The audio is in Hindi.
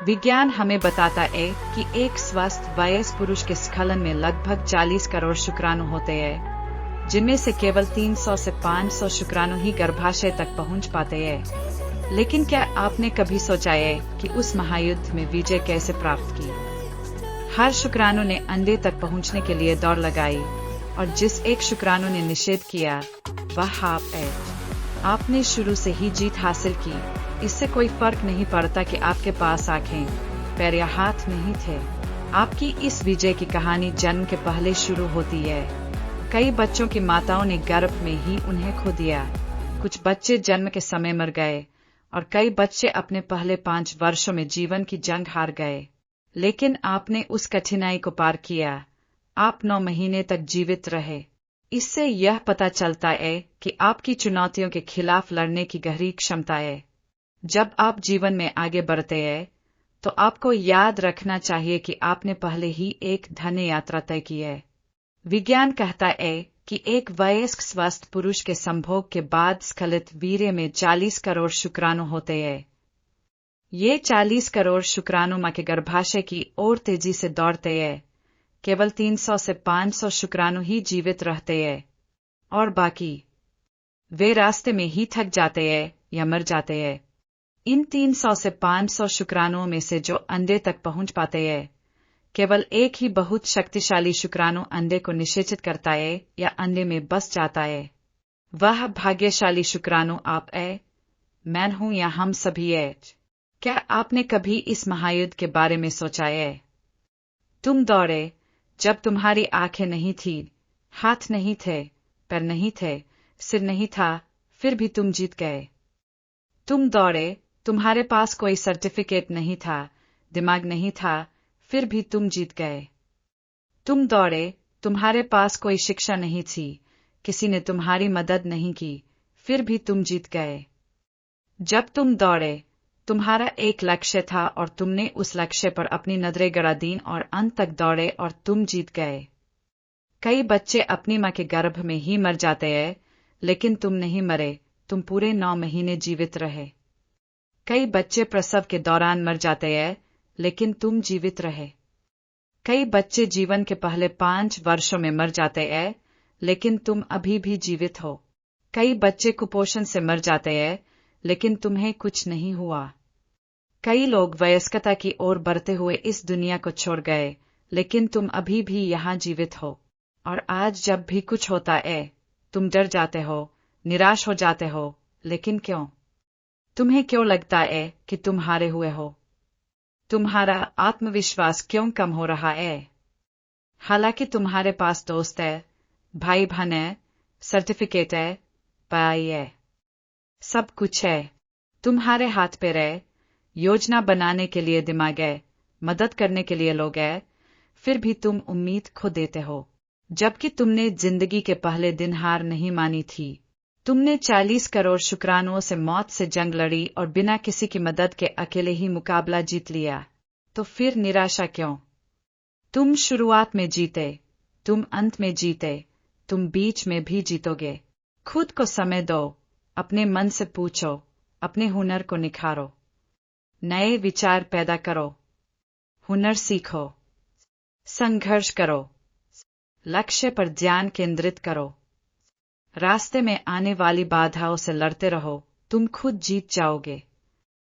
विज्ञान हमें बताता है कि एक स्वस्थ वयस्क पुरुष के स्खलन में लगभग 40 करोड़ शुक्राणु होते हैं, जिनमें से केवल 300 से 500 शुक्राणु ही गर्भाशय तक पहुंच पाते हैं। लेकिन क्या आपने कभी सोचा है कि उस महायुद्ध में विजय कैसे प्राप्त की? हर शुक्राणु ने अंडे तक पहुंचने के लिए दौड़ लगाई, और जिस एक शुक्राणु ने निषेध किया वह आप है। आपने शुरू से ही जीत हासिल की। इससे कोई फर्क नहीं पड़ता कि आपके पास आंखें, पैर या हाथ नहीं थे। आपकी इस विजय की कहानी जन्म के पहले शुरू होती है। कई बच्चों की माताओं ने गर्भ में ही उन्हें खो दिया। कुछ बच्चे जन्म के समय मर गए, और कई बच्चे अपने पहले 5 वर्षों में जीवन की जंग हार गए। लेकिन आपने उस कठिनाई को पार किया। आप 9 महीने तक जीवित रहे। इससे यह पता चलता है कि आपकी चुनौतियों के खिलाफ लड़ने की गहरी क्षमता है। जब आप जीवन में आगे बढ़ते हैं, तो आपको याद रखना चाहिए कि आपने पहले ही एक धन्य यात्रा तय की है। विज्ञान कहता है कि एक वयस्क स्वस्थ पुरुष के संभोग के बाद स्खलित वीर्य में 40 करोड़ शुक्राणु होते हैं। ये 40 करोड़ शुक्राणु मां के गर्भाशय की ओर तेजी से दौड़ते हैं। केवल 300 से 500 शुक्राणु ही जीवित रहते हैं, और बाकी वे रास्ते में ही थक जाते हैं या मर जाते हैं। इन 300 से 500 शुक्राणुओं में से जो अंडे तक पहुंच पाते हैं, केवल एक ही बहुत शक्तिशाली शुक्राणु अंडे को निषेचित करता है या अंडे में बस जाता है। वह भाग्यशाली शुक्राणु आप है, मैं हूं या हम सभी है। क्या आपने कभी इस महायुद्ध के बारे में सोचा है? तुम दौड़े जब तुम्हारी आंखें नहीं थी, हाथ नहीं थे, पैर नहीं थे, सिर नहीं था, फिर भी तुम जीत गए। तुम दौड़े, तुम्हारे पास कोई सर्टिफिकेट नहीं था, दिमाग नहीं था, फिर भी तुम जीत गए। तुम दौड़े, तुम्हारे पास कोई शिक्षा नहीं थी, किसी ने तुम्हारी मदद नहीं की, फिर भी तुम जीत गए। जब तुम दौड़े, तुम्हारा एक लक्ष्य था और तुमने उस लक्ष्य पर अपनी नजरें गड़ा दीं और अंत तक दौड़े और तुम जीत गए। कई बच्चे अपनी मां के गर्भ में ही मर जाते हैं, लेकिन तुम नहीं मरे, तुम पूरे 9 महीने जीवित रहे। कई बच्चे प्रसव के दौरान मर जाते हैं, लेकिन तुम जीवित रहे। कई बच्चे जीवन के पहले 5 वर्षों में मर जाते हैं, लेकिन तुम अभी भी जीवित हो। कई बच्चे कुपोषण से मर जाते हैं, लेकिन तुम्हें कुछ नहीं हुआ। कई लोग वयस्कता की ओर बढ़ते हुए इस दुनिया को छोड़ गए, लेकिन तुम अभी भी यहाँ जीवित हो। और आज जब भी कुछ होता है, तुम डर जाते हो, निराश हो जाते हो, लेकिन क्यों? तुम्हें क्यों लगता है कि तुम हारे हुए हो? तुम्हारा आत्मविश्वास क्यों कम हो रहा है? हालांकि तुम्हारे पास दोस्त है, भाई बहन है, सर्टिफिकेट है, पढ़ाई है, सब कुछ है। तुम्हारे हाथ पैर है, योजना बनाने के लिए दिमाग है, मदद करने के लिए लोग हैं, फिर भी तुम उम्मीद खो देते हो। जबकि तुमने जिंदगी के पहले दिन हार नहीं मानी थी। तुमने 40 करोड़ शुक्राणुओं से मौत से जंग लड़ी और बिना किसी की मदद के अकेले ही मुकाबला जीत लिया। तो फिर निराशा क्यों? तुम शुरुआत में जीते, तुम अंत में जीते, तुम बीच में भी जीतोगे। खुद को समय दो, अपने मन से पूछो, अपने हुनर को निखारो, नए विचार पैदा करो, हुनर सीखो, संघर्ष करो, लक्ष्य पर ध्यान केंद्रित करो, रास्ते में आने वाली बाधाओं से लड़ते रहो, तुम खुद जीत जाओगे।